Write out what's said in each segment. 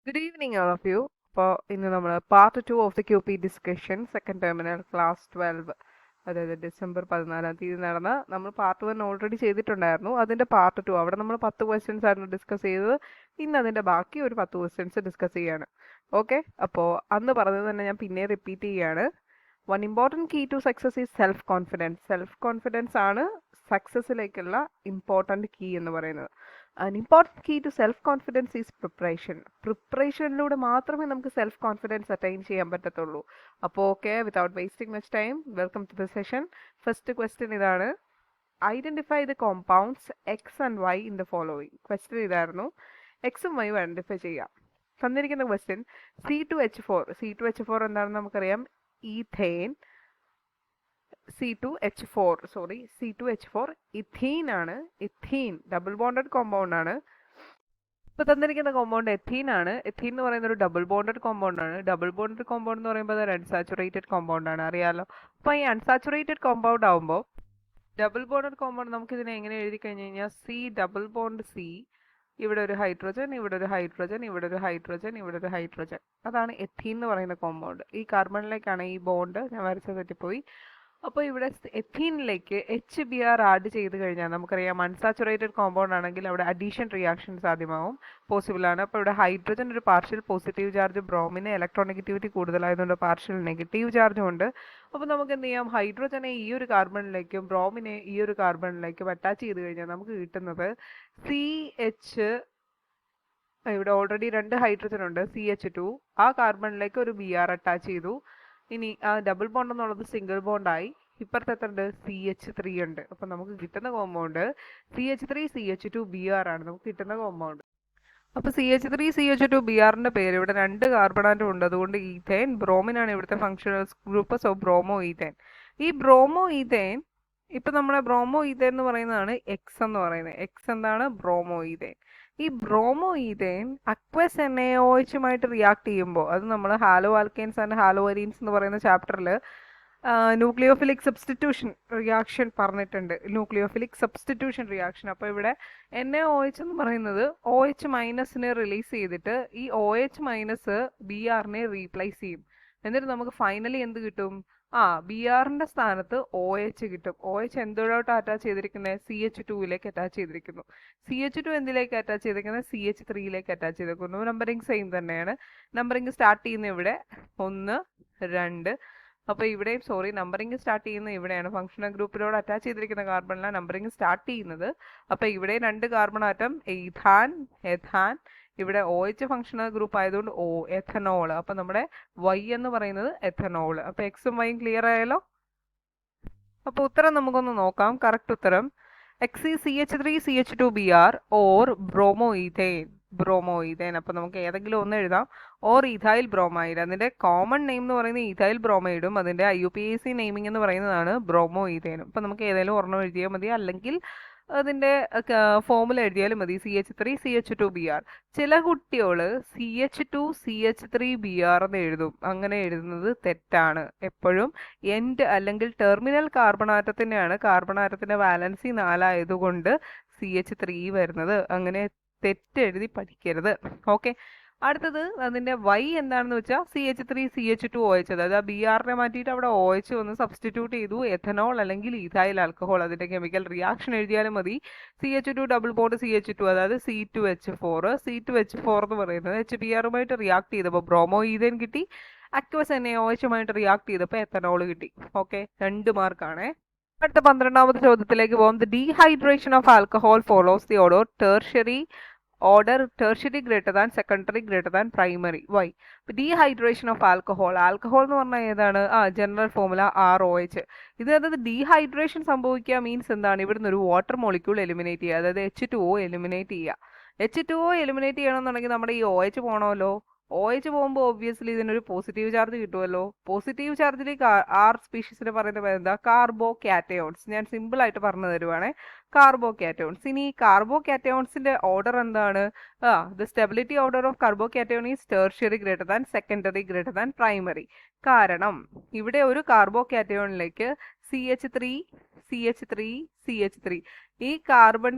Good evening, all of you. അപ്പോൾ ഇന്ന് നമ്മൾ part 2 of the QP discussion second terminal class 12, അതായത് December 14 നടന്ന നമ്മൾ പാർട്ട് 1 ഓൾറെഡി ചെയ്തിട്ടുണ്ടായിരുന്നു. അതിൻ്റെ പാർട്ട് 2 അവിടെ നമ്മൾ 10 ക്വസ്റ്റ്യൻസ് ആയിരുന്നു ഡിസ്കസ് ചെയ്തത്. ഇന്ന് അതിൻ്റെ ബാക്കി ഒരു 10 ക്വസ്റ്റ്യൻസ് ഡിസ്കസ് ചെയ്യാണ്. ഓക്കെ, അപ്പോൾ അന്ന് പറഞ്ഞത് തന്നെ ഞാൻ പിന്നെ റിപ്പീറ്റ് ചെയ്യാണ്. One important key to success is self confidence. Self confidence ആണ് സക്സസ്സിലേക്കുള്ള ഇമ്പോർട്ടൻറ്റ് കീ എന്ന് പറയുന്നത്. An important key to self-confidence is preparation. പ്രിപ്പറേഷനിലൂടെ മാത്രമേ നമുക്ക് സെൽഫ് കോൺഫിഡൻസ് അറ്റൈൻ ചെയ്യാൻ പറ്റത്തുള്ളൂ. അപ്പോൾ okay, without wasting much time, welcome to the session. First question ഇതാണ്: identify the compounds X and Y in the following. Question ഇതായിരുന്നു, എക്സും വൈയും identify ചെയ്യാം. തന്നിരിക്കുന്ന ക്വസ്റ്റ്യൻ C2H4. C2H4 എന്താണെന്ന് നമുക്കറിയാം, ഈഥേൻ. C2H4 ഇഥീൻ ആണ്. ഇഥീൻ ഡബിൾ ബോണ്ടഡ് കോമ്പൗണ്ട് ആണ്. ഇപ്പൊ തന്നിരിക്കുന്ന കോമ്പൗണ്ട് എഥീൻ ആണ്. എഥീൻ എന്ന് പറയുന്ന ഒരു ഡബിൾ ബോണ്ടഡ് കോമ്പൗണ്ട് ആണ്. ഡബിൾ ബോണ്ടഡ് കോമ്പൗണ്ട് എന്ന് പറയുമ്പോൾ അത് അൺസാച്ചുറേറ്റഡ് കോമ്പൗണ്ട് ആണ്, അറിയാലോ. അപ്പൊ ഈ അൺസാച്ചുറേറ്റഡ് കോമ്പൗണ്ട് ആവുമ്പോൾ ഡബിൾ ബോണ്ടഡ് കോമ്പൗണ്ട് നമുക്ക് ഇതിനെ എങ്ങനെ എഴുതി കഴിഞ്ഞു കഴിഞ്ഞാൽ സി ഡബിൾ ബോണ്ട് സി, ഇവിടെ ഒരു ഹൈഡ്രോജൻ, ഇവിടെ ഒരു ഹൈഡ്രോജൻ, ഇവിടെ ഒരു ഹൈഡ്രോജൻ, ഇവിടെ ഒരു ഹൈഡ്രോജൻ. അതാണ് എഥീൻ എന്ന് പറയുന്ന കോമ്പൗണ്ട്. ഈ കാർബണിലേക്കാണ് ഈ ബോണ്ട്, ഞാൻ വരച്ച തെറ്റിപ്പോയി. അപ്പോൾ ഇവിടെ എഥീനിലേക്ക് HBr ആഡ് ചെയ്ത് കഴിഞ്ഞാൽ നമുക്കറിയാം അൺസാച്ചുറേറ്റഡ് കോമ്പൗണ്ട് ആണെങ്കിൽ അവിടെ അഡീഷൻ റിയാക്ഷൻ സാധ്യമാവും, പോസിബിൾ ആണ്. അപ്പോൾ ഇവിടെ ഹൈഡ്രോജൻ ഒരു പാർഷ്യൽ പോസിറ്റീവ് ചാർജ്, ബ്രോമിന് ഇലക്ട്രോണെഗറ്റിവിറ്റി കൂടുതലായതുകൊണ്ട് പാർഷ്യൽ നെഗറ്റീവ് ചാർജും ഉണ്ട്. അപ്പോൾ നമുക്ക് എന്ത് ചെയ്യാം, ഹൈഡ്രോജനെ ഈ ഒരു കാർബണിലേക്കും ബ്രോമിനെ ഈ ഒരു കാർബണിലേക്കും അറ്റാച്ച് ചെയ്ത് കഴിഞ്ഞാൽ നമുക്ക് കിട്ടുന്നത് CH. ഇവിടെ ഓൾറെഡി 2 ഹൈഡ്രോജൻ ഉണ്ട്, CH2. ആ കാർബണിലേക്ക് ഒരു Br അറ്റാച്ച് ചെയ്തു. ഇനി ആ ഡബിൾ ബോണ്ട് എന്നുള്ളത് സിംഗിൾ ബോണ്ടായി. ഇപ്പുറത്ത് എത്ര ഉണ്ട്, CH3 ഉണ്ട്. അപ്പം നമുക്ക് കിട്ടുന്ന കോമ്പൗണ്ട് CH3CH2Br ആണ് നമുക്ക് കിട്ടുന്ന കോമ്പൗണ്ട്. അപ്പോൾ CH3CH2Brന്റെ പേര്, ഇവിടെ 2 കാർബൺ ആറ്റം ഉണ്ട്, അതുകൊണ്ട് ഈഥേൻ. ബ്രോമിനാണ് ഇവിടുത്തെ functional group, so bromo ethane. ഈ ബ്രോമോ ഈഥേൻ, ഇപ്പൊ നമ്മുടെ ബ്രോമോ ഈഥേൻ എന്ന് പറയുന്നതാണ് എക്സ് എന്ന് പറയുന്നത്. എക്സ് എന്താണ്, ബ്രോമോ ഈഥേൻ. ഈ bromo ethane aqueous NaOH react ചെയ്യുമ്പോൾ, അത് നമ്മൾ halo alkanes and halo arenes എന്ന് പറയുന്ന ചാപ്റ്ററിൽ ന്യൂക്ലിയോഫിലിക് സബ്സ്റ്റിറ്റ്യൂഷൻ റിയാക്ഷൻ പറഞ്ഞിട്ടുണ്ട്. Nucleophilic substitution reaction. അപ്പോൾ ഇവിടെ NaOH എന്ന് പറയുന്നത് OH- റിലീസ് ചെയ്തിട്ട് ഈ OH- Brനെ റീപ്ലേസ് ചെയ്യും. എന്നിട്ട് നമുക്ക് ഫൈനലി എന്ത് കിട്ടും, Brന്റെ സ്ഥാനത്ത് OH കിട്ടും. OH എന്തിലോട്ട് അറ്റാച്ച് ചെയ്തിരിക്കുന്നത്, CH2ലേക്ക് അറ്റാച്ച് ചെയ്തിരിക്കുന്നു. CH2 എന്തിലേക്ക് അറ്റാച്ച് ചെയ്തിരിക്കുന്നത്, CH3ലേക്ക് അറ്റാച്ച് ചെയ്തിരിക്കുന്നു. നമ്പറിംഗ് സെയിം തന്നെയാണ്. നമ്പറിംഗ് സ്റ്റാർട്ട് ചെയ്യുന്ന ഇവിടെ 1, 2. അപ്പോൾ ഇവിടെയും നമ്പറിംഗ് സ്റ്റാർട്ട് ചെയ്യുന്നത് ഇവിടെയാണ്. ഫങ്ഷണൽ ഗ്രൂപ്പിലോട് അറ്റാച്ച് ചെയ്തിരിക്കുന്ന കാർബണിലാണ് നമ്പറിംഗ് സ്റ്റാർട്ട് ചെയ്യുന്നത്. അപ്പോൾ ഇവിടെ 2 കാർബൺ ആറ്റം, ഈഥാൻ, എഥാൻ. ഇവിടെ OH ഫങ്ഷണൽ ഗ്രൂപ്പ് ആയതുകൊണ്ട് എഥനോൾ. അപ്പൊ നമ്മുടെ Y എന്ന് പറയുന്നത് എഥനോൾ. അപ്പൊ എക്സും വൈയും ക്ലിയർ ആയല്ലോ. അപ്പൊ ഉത്തരം നമുക്കൊന്ന് നോക്കാം. കറക്റ്റ് ഉത്തരം X CH3CH2Br or bromo ethane. Bromo ethane. അപ്പൊ നമുക്ക് ഏതെങ്കിലും ഒന്ന് എഴുതാം. Or ethyl bromide. അതിന്റെ കോമൺ നെയിം എന്ന് പറയുന്നത് ഈഥൈൽ ബ്രോമൈഡും അതിന്റെ IUPAC നെയിമിംഗ് എന്ന് പറയുന്നതാണ് ബ്രോമോ ഈഥേനും. അപ്പൊ നമുക്ക് ഏതെങ്കിലും ഒരെണ്ണം എഴുതിയാൽ മതി, അല്ലെങ്കിൽ അതിന്റെ ഫോമുല എഴുതിയാലും മതി, CH3CH2Br. ചില കുട്ടികൾ CH2CH3Br എന്ന് എഴുതും. അങ്ങനെ എഴുതുന്നത് തെറ്റാണ്. എപ്പോഴും എൻഡ് അല്ലെങ്കിൽ ടെർമിനൽ കാർബൺ ആറ്റത്തിന്റെയാണ്. കാർബൺ ആറ്റത്തിന്റെ വാലൻസി 4 ആയതുകൊണ്ട് CH3 വരുന്നത്. അങ്ങനെ തെറ്റെഴുതി പഠിക്കരുത്. ഓക്കെ, അടുത്തത് അതിന്റെ Y എന്താണെന്ന് വെച്ചാൽ CH3CH2OH. അതായത് Brനെ മാറ്റിയിട്ട് അവിടെ OH ഒന്ന് സബ്സ്റ്റിറ്റ്യൂട്ട് ചെയ്തു. എഥനോൾ അല്ലെങ്കിൽ ഈഥൈൽ ആൽക്കഹോൾ. അതിന്റെ കെമിക്കൽ റിയാക്ഷൻ എഴുതിയാലും മതി. CH2 ഡബിൾ ബോണ്ട് CH2, അതായത് C2H4. C2H4 എന്ന് പറയുന്നത് HBrമായിട്ട് റിയാക്ട് ചെയ്തപ്പോൾ ബ്രോമോ ഈഥേൻ കിട്ടി. അക്വസ് NaOH റിയാക്ട് ചെയ്തപ്പോൾ എഥനോൾ കിട്ടി. ഓക്കെ, 2 മാർക്കാണേ. അടുത്ത 12ാമത്തെ ചോദ്യത്തിലേക്ക് പോകും. The dehydration of alcohol follows the order tertiary greater than secondary greater than primary. Why? Dehydration of alcohol. Alcohol എന്ന് പറഞ്ഞാൽ ഏതാണ്, ജനറൽ ഫോമുല ROH. ഇതിനകത്ത് ഡീഹൈഡ്രേഷൻ സംഭവിക്കുക മീൻസ് എന്താണ്, ഇവിടുന്ന് ഒരു വാട്ടർ മോളിക്യൂൾ എലിമിനേറ്റ് ചെയ്യുക, അതായത് H2O എലിമിനേറ്റ് ചെയ്യുക. H2O എലിമിനേറ്റ് ചെയ്യണമെന്നുണ്ടെങ്കിൽ നമ്മുടെ ഈ OH പോകണമല്ലോ. OH പോകുമ്പോൾ ഒബ്വിയസ്ലി ഇതിനൊരു പോസിറ്റീവ് ചാർജ് കിട്ടുമല്ലോ. പോസിറ്റീവ് ചാർജിലേക്ക് R സ്പീഷീസിന് പറയുന്ന പേര് എന്താ, കാർബോ കാറ്റയോൺസ്. ഞാൻ സിമ്പിൾ ആയിട്ട് പറഞ്ഞു തരുവാണേ, കാർബോ കാറ്റയോൺസ്. ഇനി കാർബോ കാറ്റയോൺസിന്റെ ഓർഡർ എന്താണ്, the stability order of carbocation is tertiary greater than secondary greater than primary. കാരണം ഇവിടെ ഒരു കാർബോ കാറ്റയോണിലേക്ക് CH3 CH3. ഈ കാർബൺ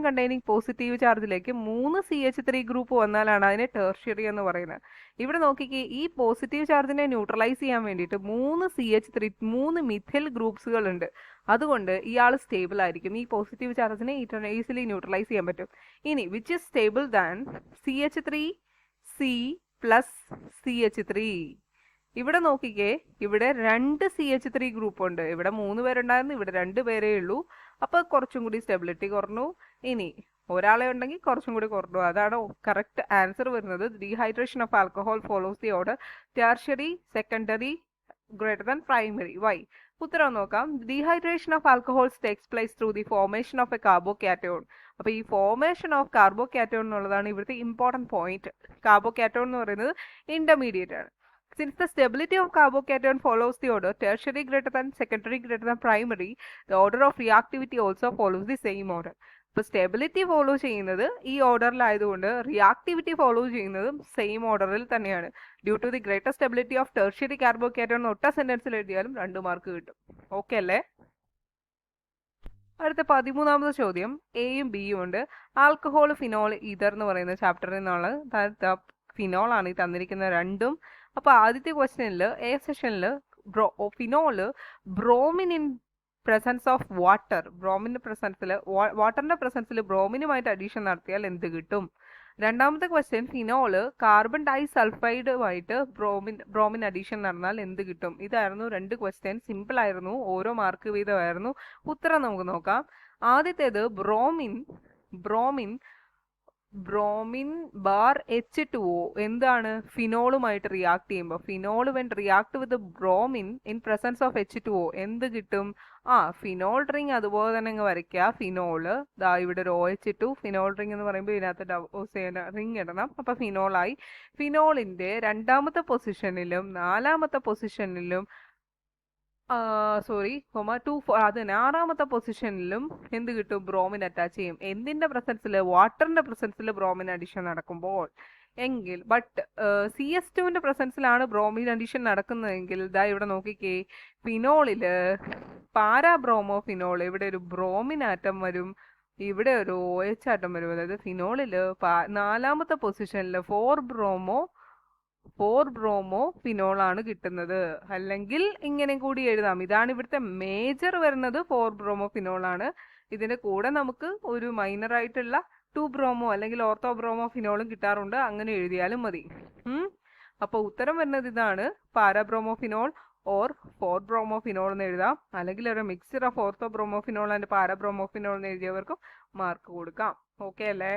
കണ്ടെയ്നിങ് പോസിറ്റീവ് ചാർജിലേക്ക് 3 CH3 ഗ്രൂപ്പ് വന്നാലാണ് അതിനെ ടെർഷ്യറി എന്ന് പറയുന്നത്. ഇവിടെ നോക്കിക്കേ, ഈ പോസിറ്റീവ് ചാർജിനെ ന്യൂട്രലൈസ് ചെയ്യാൻ വേണ്ടിയിട്ട് 3 മിഥൈൽ ഗ്രൂപ്പ്സുകൾ ഉണ്ട്. അതുകൊണ്ട് ഇയാൾ സ്റ്റേബിൾ ആയിരിക്കും. ഈ പോസിറ്റീവ് ചാർജിനെ ഈസിലി ന്യൂട്രലൈസ് ചെയ്യാൻ പറ്റും. ഇനി which is stable than CH3 C plus CH3. ഇവിടെ നോക്കിക്കേ, ഇവിടെ 2 CH3 ഗ്രൂപ്പ് ഉണ്ട്. ഇവിടെ 3 പേരുണ്ടായിരുന്നു, ഇവിടെ 2 പേരേ ഉള്ളൂ. അപ്പൊ കുറച്ചും കൂടി സ്റ്റെബിലിറ്റി കുറഞ്ഞു. ഇനി ഒരാളെ ഉണ്ടെങ്കിൽ കുറച്ചും കൂടി കുറഞ്ഞു. അതാണ് കറക്റ്റ് ആൻസർ വരുന്നത്. Dehydration of alcohol follows the order tertiary, secondary, greater than primary. Why? ഉത്തരം നോക്കാം. Dehydration of alcohols takes place through the formation of a carbocation. അപ്പൊ ഈ ഫോർമേഷൻ ഓഫ് കാർബോകാറ്റോൺ എന്നുള്ളതാണ് ഇവിടുത്തെ ഇമ്പോർട്ടന്റ് പോയിന്റ്. കാർബോകാറ്റോൺ എന്ന് പറയുന്നത് ഇന്റർമീഡിയറ്റ് ആണ്. Since the stability of carbocation follows the order tertiary greater than secondary greater than primary, the order of reactivity also follows the same order. അപ്പോൾ stability follow ചെയ്യുന്നത് ഈ ഓർഡറിലായതുകൊണ്ട് reactivity follow ചെയ്യുന്നതും same ഓർഡറിൽ തന്നെയാണ്. Due to the greater stability of tertiary carbocation ഒറ്റ സെന്റൻസിൽ എഴുതിയാലും 2 മാർക്ക് കിട്ടും. ഓക്കെ അല്ലേ? അടുത്ത 13ാമത്തെ ചോദ്യം എയും ബിയും ഉണ്ട്. ആൽക്കഹോൾ, ഫിനോൾ, ഈതർ എന്ന് പറയുന്ന ചാപ്റ്ററിൽ നിന്നുള്ള ഫിനോൾ ആണ് ഈ തന്നിരിക്കുന്ന രണ്ടും. അപ്പൊ ആദ്യത്തെ ക്വസ്റ്റ്യനിൽ എ സെഷനിൽ phenol bromine in presence of water, വാട്ടറിന്റെ പ്രസൻസിൽ ബ്രോമിനുമായിട്ട് അഡീഷൻ നടത്തിയാൽ എന്ത് കിട്ടും? രണ്ടാമത്തെ ക്വസ്റ്റ്യൻ ഫിനോള് കാർബൺ ഡൈ സൾഫൈഡുമായിട്ട് ബ്രോമിൻ അഡീഷൻ നടന്നാൽ എന്ത് കിട്ടും? ഇതായിരുന്നു 2 ക്വസ്റ്റ്യൻ. സിമ്പിൾ ആയിരുന്നു, ഓരോ മാർക്ക് വീതമായിരുന്നു. ഉത്തരം നമുക്ക് നോക്കാം. ആദ്യത്തേത് ബ്രോമിൻ ബാർ H2O എന്താണ്? ഫിനോളുമായിട്ട് റിയാക്ട് ചെയ്യുമ്പോൾ phenol when react with bromine in presence of H2O എന്ത് കിട്ടും? ഫിനോൾ റിംഗ് അതുപോലെ തന്നെ അങ്ങ് വരയ്ക്കുക. ഫിനോള് ദാ ഇവിടെ ഒരു OH2, ഫിനോൾ റിംഗ് എന്ന് പറയുമ്പോൾ ഇതിനകത്ത് റിംഗ് ഇടണം. അപ്പൊ ഫിനോളായി. ഫിനോളിന്റെ 2ാമത്തെ പൊസിഷനിലും 4ാമത്തെ പൊസിഷനിലും 6ാമത്തെ പൊസിഷനിലും എന്ത് കിട്ടും? ബ്രോമിൻ അറ്റാച്ച് ചെയ്യും. എന്തിന്റെ പ്രസൻസിൽ? വാട്ടറിന്റെ പ്രസൻസിൽ ബ്രോമിൻ അഡീഷൻ നടക്കുമ്പോൾ. എങ്കിൽ CS2ന്റെ പ്രസൻസിലാണ് ബ്രോമിൻ അഡീഷൻ നടക്കുന്നതെങ്കിൽ ഇതാ ഇവിടെ നോക്കിക്കേ, ഫിനോളില് പാരാബ്രോമോ ഫിനോൾ, ഇവിടെ ഒരു ബ്രോമിൻ ആറ്റം വരും, ഇവിടെ ഒരു OH ആറ്റം വരും. അതായത് ഫിനോളില് 4ാമത്തെ പൊസിഷനിൽ 4 ബ്രോമോ ഫിനോൾ ആണ് കിട്ടുന്നത്. അല്ലെങ്കിൽ ഇങ്ങനെ കൂടി എഴുതാം. ഇതാണ് ഇവിടുത്തെ മേജർ വരുന്നത് 4 ബ്രോമോ ഫിനോൾ ആണ്. ഇതിന്റെ കൂടെ നമുക്ക് ഒരു മൈനർ ആയിട്ടുള്ള 2 ബ്രോമോ അല്ലെങ്കിൽ ഓർത്തോ ബ്രോമോ ഫിനോളും കിട്ടാറുണ്ട്. അങ്ങനെ എഴുതിയാലും മതി. അപ്പൊ ഉത്തരം വരുന്നത് ഇതാണ്, para bromo phenol or 4 bromo phenol എന്ന് എഴുതാം. അല്ലെങ്കിൽ ഒരു mixture of ortho bromo phenol and para bromo phenol എന്ന് എഴുതിയവർക്കും മാർക്ക് കൊടുക്കാം. ഓക്കെ അല്ലേ?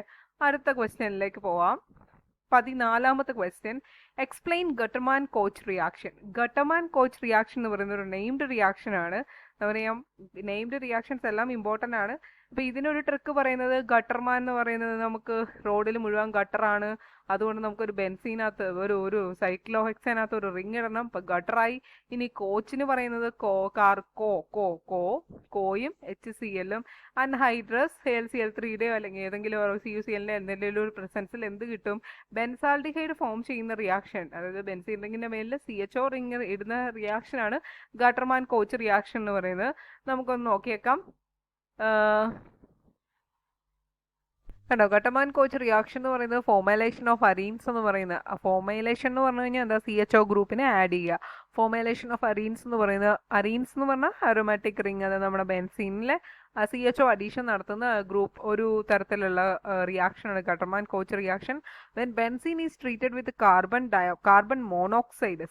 അടുത്ത ക്വസ്റ്റ്യനിലേക്ക് പോവാം. 14ാമത്തെ question explain Gattermann Koch reaction. Gattermann Koch reaction എന്ന് പറയുന്ന ഒരു നെയിംഡ് റിയാക്ഷൻ ആണ്. എന്താ പറയാ, നെയിംഡ് റിയാക്ഷൻസ് എല്ലാം ഇമ്പോർട്ടന്റ് ആണ്. അപ്പൊ ഇതിനൊരു ട്രിക്ക് പറയുന്നത്, ഗട്ടർമാൻ എന്ന് പറയുന്നത് നമുക്ക് റോഡിൽ മുഴുവൻ ഗട്ടറാണ്, അതുകൊണ്ട് നമുക്കൊരു ബെൻസീനകത്ത് ഒരു സൈക്ലോഹെക്സേനകത്ത് ഒരു റിങ് ഇടണം. ഇപ്പൊ ഗട്ടറായി. ഇനി കോച്ചിന് പറയുന്നത് കോയും HCl-ഉം അൺഹൈഡ്രസ് AlCl3യുടെയോ അല്ലെങ്കിൽ ഏതെങ്കിലും CuCl-ന്റെ എന്തെങ്കിലും ഒരു പ്രസൻസിൽ എന്ത് കിട്ടും? ബെൻസാൽഡിഹൈഡ് ഫോം ചെയ്യുന്ന റിയാക്ഷൻ, അതായത് ബെൻസീൻ റിങ്ങിന്റെ മേലിൽ CHO റിങ് ഇടുന്ന റിയാക്ഷൻ ആണ് ഗട്ടർമാൻ കോച്ച് റിയാക്ഷൻ എന്ന് പറയുന്നത്. നമുക്കൊന്ന് നോക്കിയേക്കാം. കണ്ടോ, ഗട്ടർമാൻ കോച്ച് റിയാക്ഷൻ എന്ന് പറയുന്നത് ഫോർമേലേഷൻ ഓഫ് അരീൻസ് എന്ന് പറയുന്നത്. ഫോർമേലേഷൻ എന്ന് പറഞ്ഞു കഴിഞ്ഞാൽ എന്താ? CHO ഗ്രൂപ്പിനെ ആഡ് ചെയ്യുക. ഫോർമേലേഷൻ ഓഫ് അരീൻസ് എന്ന് പറയുന്നത്, അരീൻസ് എന്ന് പറഞ്ഞാൽ അരോമാറ്റിക് റിംഗ്, അതായത് നമ്മുടെ ബെൻസീനിലെ CHO അഡീഷൻ നടത്തുന്ന ഗ്രൂപ്പ് ഒരു തരത്തിലുള്ള റിയാക്ഷൻ ആണ് Gattermann Koch reaction. When benzene is treated with carbon monoxide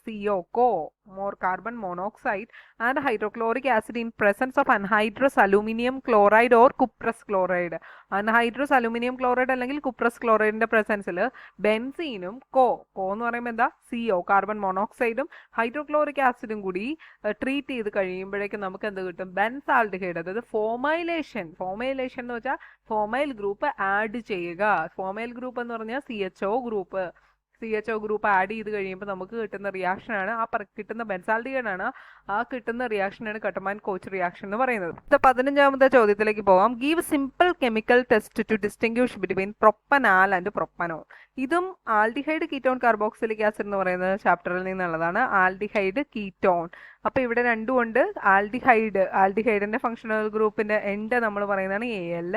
carbon monoxide and hydrochloric acid in presence of anhydrous aluminum chloride or cuprous chloride. anhydrous aluminum chloride അല്ലെങ്കിൽ cuprous chlorideന്റെ പ്രസൻസിൽ ബെൻസീനും എന്ന് പറയുമ്പോൾ എന്താ? CO carbon മോണോക്സൈഡും hydrochloric ആസിഡും കൂടി treat ചെയ്ത് കഴിയുമ്പോഴേക്കും നമുക്ക് എന്ത് കിട്ടും? ബെൻസാൽഡിഹൈഡ്. അതായത് ഫോർമൈലേഷൻ എന്ന് വെച്ചാൽ ഫോർമൈൽ ഗ്രൂപ്പ് ആഡ് ചെയ്യുക. ഫോർമൈൽ ഗ്രൂപ്പ് എന്ന് പറഞ്ഞാൽ CHO group. CHO group add ചെയ്ത് കഴിയുമ്പോൾ നമുക്ക് കിട്ടുന്ന റിയാക്ഷനാണ് കിട്ടുന്ന ബെൻസാൽഡിഹൈഡാണ് ആ കിട്ടുന്ന റിയാക്ഷനാണ് കട്ടമാൻ കോച്ച് റിയാക്ഷൻ എന്ന് പറയുന്നത്. 15ാമത്തെ ചോദ്യത്തിലേക്ക് പോകാം. Give simple chemical test to distinguish between propanal and propanone. ഇതും ആൽഡിഹൈഡ് കീറ്റോൺ കാർബോക്സിലിക് ആസിഡ് എന്ന് പറയുന്ന ചാപ്റ്ററിൽ നിന്നുള്ളതാണ്. Aldehyde ketone. അപ്പൊ ഇവിടെ രണ്ടും ഉണ്ട്. ആൽഡിഹൈഡിന്റെ ഫങ്ഷണൽ ഗ്രൂപ്പിന്റെ എൻഡ് നമ്മൾ പറയുന്നതാണ് AL.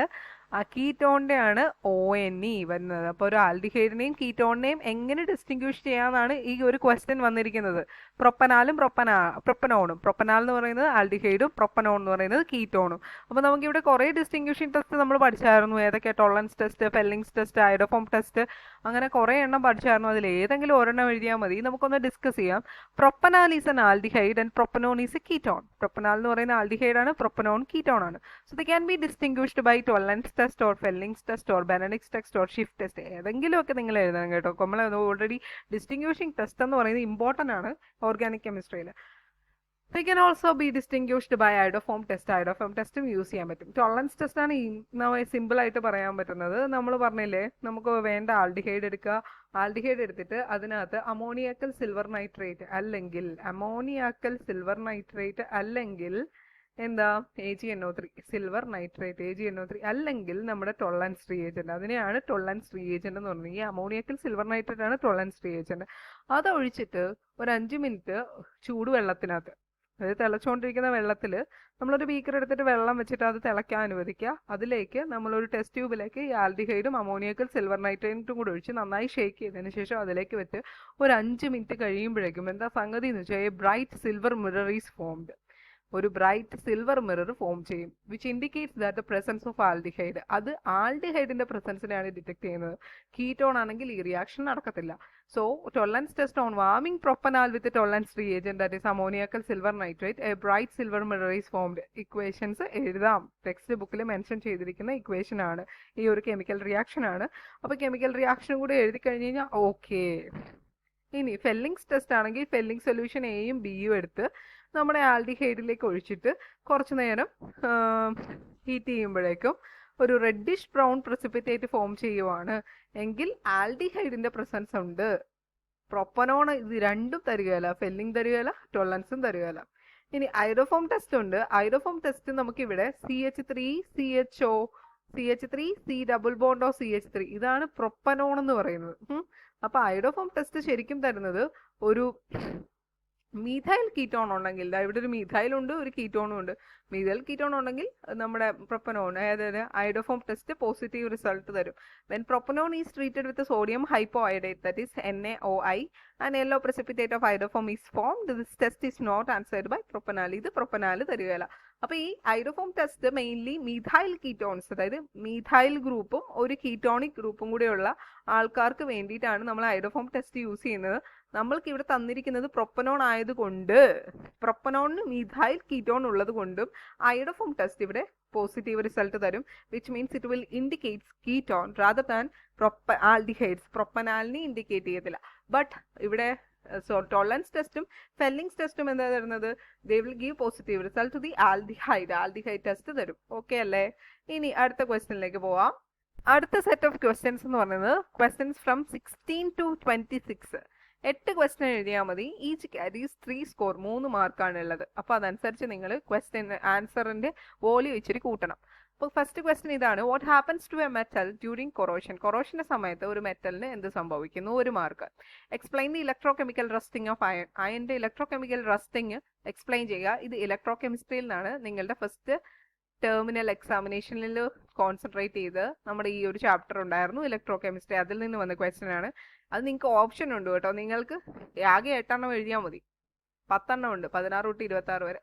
ആ കീറ്റോണിന്റെ ആണ് ONE വരുന്നത്. അപ്പോൾ ഒരു ആൽഡിഹൈഡിനെയും കീറ്റോണിനെയും എങ്ങനെ ഡിസ്റ്റിംഗ്വിഷ് ചെയ്യാന്നാണ് ഈ ഒരു ക്വസ്റ്റ്യൻ വന്നിരിക്കുന്നത്. പ്രൊപ്പനാലും പ്രൊപ്പനോണും. പ്രൊപ്പനാൽ എന്ന് പറയുന്നത് ആൽഡിഹൈഡും പ്രൊപ്പനോൺ എന്ന് പറയുന്നത് കീറ്റോണും. അപ്പോൾ നമുക്ക് ഇവിടെ കുറേ ഡിസ്റ്റിംഗ്വിഷിംഗ് ടെസ്റ്റ് നമ്മൾ പഠിച്ചായിരുന്നു. ഏതൊക്കെ? Tollens test, Fehling's test, iodoform test, അങ്ങനെ കുറേ എണ്ണം പഠിച്ചായിരുന്നു. അതിൽ ഏതെങ്കിലും ഒരെണ്ണം എഴുതിയാൽ മതി. നമുക്കൊന്ന് ഡിസ്കസ് ചെയ്യാം. Propanal is an aldehyde and propanone is a ketone. Propanal എന്ന് പറയുന്ന ആൽഡിഹൈഡ് ആണ്, പ്രൊപ്പനോൺ കീറ്റോൺ ആണ്. So they can be distinguished by Tollens test or Fehling's test or Benedict's test or ഷിഫ്റ്റ് ടെസ്റ്റ്. ഏതെങ്കിലുമൊക്കെ നിങ്ങൾ എഴുതണം കേട്ടോ. നമ്മൾ ഓൾറെഡി ഡിസ്റ്റിംഗ്വിഷിംഗ് ടെസ്റ്റ് എന്ന് പറയുന്നത് ഇമ്പോർട്ടൻ്റ് ആണ് organic കെമിസ്ട്രിയിൽ. They can also be distinguished by iodoform test. iodoform ടെസ്റ്റും യൂസ് ചെയ്യാൻ പറ്റും. ടോളറൻസ് ടെസ്റ്റ് ആണ് സിമ്പിൾ ആയിട്ട് പറയാൻ പറ്റുന്നത്. നമ്മൾ പറഞ്ഞില്ലേ, നമുക്ക് വേണ്ട ആൽഡിഹൈഡ് എടുക്കുക. ആൽഡിഹൈഡ് എടുത്തിട്ട് അതിനകത്ത് അമോണിയാക്കൽ സിൽവർ നൈട്രേറ്റ് അല്ലെങ്കിൽ എന്താ AgNO3 സിൽവർ നൈട്രേറ്റ് AgNO3 അല്ലെങ്കിൽ നമ്മുടെ ടോളറൻസ് റിയേജന്റ്. അതിനെയാണ് ടോളറൻസ് റിയേജന്റ് എന്ന് പറയുന്നത്. ഈ അമോണിയാക്കൽ സിൽവർ നൈട്രേറ്റ് ആണ് ടോളറൻസ് റിയേജന്റ്. അതൊഴിച്ചിട്ട് ഒരു 5 മിനിറ്റ് ചൂടുവെള്ളത്തിനകത്ത്, അതായത് തിളച്ചുകൊണ്ടിരിക്കുന്ന വെള്ളത്തിൽ നമ്മളൊരു ബീക്കർ എടുത്തിട്ട് വെള്ളം വെച്ചിട്ട് അത് തിളയ്ക്കാൻ അനുവദിക്കുക. അതിലേക്ക് നമ്മളൊരു ടെസ്റ്റ് ട്യൂബിലേക്ക് ഈ ആൽഡിഹൈഡും അമോണിയാക്കൽ സിൽവർ നൈട്രേറ്റും കൂടി ഒഴിച്ച് നന്നായി ഷേക്ക് ചെയ്തതിന് ശേഷം അതിലേക്ക് വെച്ച് ഒരു 5 മിനിറ്റ് കഴിയുമ്പോഴേക്കും എന്താ സംഗതി എന്ന് വെച്ചാൽ bright silver mirror is formed. ഒരു ബ്രൈറ്റ് സിൽവർ മിറർ ഫോം ചെയ്യും. Which indicates that the presence of aldehyde. അത് ആൽഡിഹൈഡിന്റെ പ്രസൻസിനെയാണ് ഡിറ്റക്ട് ചെയ്യുന്നത്. കീറ്റോൺ ആണെങ്കിൽ ഈ റിയാക്ഷൻ നടക്കത്തില്ല. So Tollens test on warming propanal with Tollens reagent that is ammoniacal silver nitrate, a bright silver mirror is formed. Equations എഴുതാം. Text ബുക്കിൽ mention ചെയ്തിരിക്കുന്ന equation ആണ്. ഈ ഒരു കെമിക്കൽ റിയാക്ഷൻ ആണ്. അപ്പോൾ കെമിക്കൽ റിയാക്ഷനും കൂടി എഴുതി കഴിഞ്ഞ് കഴിഞ്ഞാൽ ഓക്കെ. ഇനി ഫെല്ലിങ്സ് ടെസ്റ്റ് ആണെങ്കിൽ ഫെല്ലിംഗ് സൊല്യൂഷൻ Aയും Bയും എടുത്ത് നമ്മുടെ ആൽഡിഹൈഡിലേക്ക് ഒഴിച്ചിട്ട് കുറച്ചു നേരം ഹീറ്റ് ചെയ്യുമ്പോഴേക്കും ഒരു റെഡിഷ് ബ്രൗൺ പ്രസിപ്പിറ്റേറ്റ് ഫോം ചെയ്യുവാണ് എങ്കിൽ ആൽഡിഹൈഡിന്റെ പ്രസൻസ് ഉണ്ട്. പ്രൊപ്പനോൺ ഇത് രണ്ടും തരികയില്ല. ഫെല്ലിംഗ് തരികയില്ല, ടോളറൻസും തരികയില്ല. ഇനി ഐഡോഫോം ടെസ്റ്റ് ഉണ്ട്. ഐഡോഫോം ടെസ്റ്റ് നമുക്കിവിടെ CH3 CHO CH3 C double ബോണ്ടോ CH3 ഇതാണ് പ്രൊപ്പനോൺ എന്ന് പറയുന്നത്. അപ്പൊ ഐഡോഫോം ടെസ്റ്റ് ശരിക്കും തരുന്നത് ഒരു മീഥൈൽ കീറ്റോൺ ഉണ്ടെങ്കിൽ, ഇവിടെ ഒരു മീഥൈൽ ഉണ്ട്, ഒരു കീറ്റോണും ഉണ്ട്. മീഥൈൽ കീറ്റോൺ ഉണ്ടെങ്കിൽ നമ്മുടെ പ്രൊപ്പനോൺ, അതായത് ഐഡോഫോം ടെസ്റ്റ് പോസിറ്റീവ് റിസൾട്ട് തരും. When propanone is treated with sodium hypoiodite that is NaOI and yellow precipitate of iodoform is formed. This test is not answered by propanal. ഇത് പ്രൊപ്പനാൽ തരികയില്ല. അപ്പൊ ഈ ഐഡോഫോം test mainly methyl ketones, അതായത് methyl ഗ്രൂപ്പും ഒരു ketonic ഗ്രൂപ്പും കൂടെയുള്ള ആൾക്കാർക്ക് വേണ്ടിയിട്ടാണ് നമ്മൾ ഐഡോഫോം ടെസ്റ്റ് യൂസ് ചെയ്യുന്നത്. നമ്മൾക്ക് ഇവിടെ തന്നിരിക്കുന്നത് പ്രൊപ്പനോൺ ആയതുകൊണ്ട്, പ്രൊപ്പനോണിന് മീഥൈൽ കീറ്റോൺ ഉള്ളത് കൊണ്ടും ഐഡോഫോം ടെസ്റ്റ് ഇവിടെ പോസിറ്റീവ് റിസൾട്ട് തരും. Which means it will indicates ketone rather than aldehydes. പ്രൊപ്പനാലിനെ ഇൻഡിക്കേറ്റ് ചെയ്യത്തില്ല. ബട്ട് ഇവിടെ ടോളറൻസ് ടെസ്റ്റും ഫെല്ലിങ്സ് ടെസ്റ്റും എന്താ തരുന്നത്? They will give positive result to the aldehyde test തരും. ഓക്കെ അല്ലേ? ഇനി അടുത്ത ക്വസ്റ്റ്യനിലേക്ക് പോവാം. അടുത്ത സെറ്റ് ഓഫ് ക്വസ്റ്റ്യൻസ് എന്ന് പറയുന്നത് ക്വസ്റ്റ്യൻസ് ഫ്രം 16 to 26. 8 ക്വസ്റ്റ്യൻ എഴുതിയാൽ മതി. Each carries 3 score. 3 മാർക്കാണ് ഉള്ളത്. അപ്പോൾ അതനുസരിച്ച് നിങ്ങൾ ക്വസ്റ്റ്യൻ ആൻസറിന്റെ വോളിയം ഇച്ചിരി കൂട്ടണം. അപ്പോൾ ഫസ്റ്റ് ക്വസ്റ്റ്യൻ ഇതാണ്. What happens to a metal during corrosion? കൊറോഷന്റെ സമയത്ത് ഒരു മെറ്റലിന് എന്ത് സംഭവിക്കുന്നു? 1 mark. Explain the electro chemical rusting of iron. അയണിന്റെ ഇലക്ട്രോ കെമിക്കൽ റസ്റ്റിംഗ് എക്സ്പ്ലെയിൻ ചെയ്യുക. ഇത് ഇലക്ട്രോ കെമിസ്ട്രിയിൽ നിന്നാണ്. നിങ്ങളുടെ ഫസ്റ്റ് ടെർമിനൽ എക്സാമിനേഷനിൽ കോൺസെൻട്രേറ്റ് ചെയ്ത് നമ്മുടെ ഈ ഒരു ചാപ്റ്റർ ഉണ്ടായിരുന്നു ഇലക്ട്രോ കെമിസ്ട്രി, അതിൽ നിന്ന് വന്ന ക്വസ്റ്റ്യൻ ആണ്. അത് നിങ്ങൾക്ക് ഓപ്ഷൻ ഉണ്ട് കേട്ടോ. നിങ്ങൾക്ക് ആകെ 8 എണ്ണം എഴുതിയാൽ മതി. 10 എണ്ണം ഉണ്ട്, 16 തൊട്ട് 26 വരെ.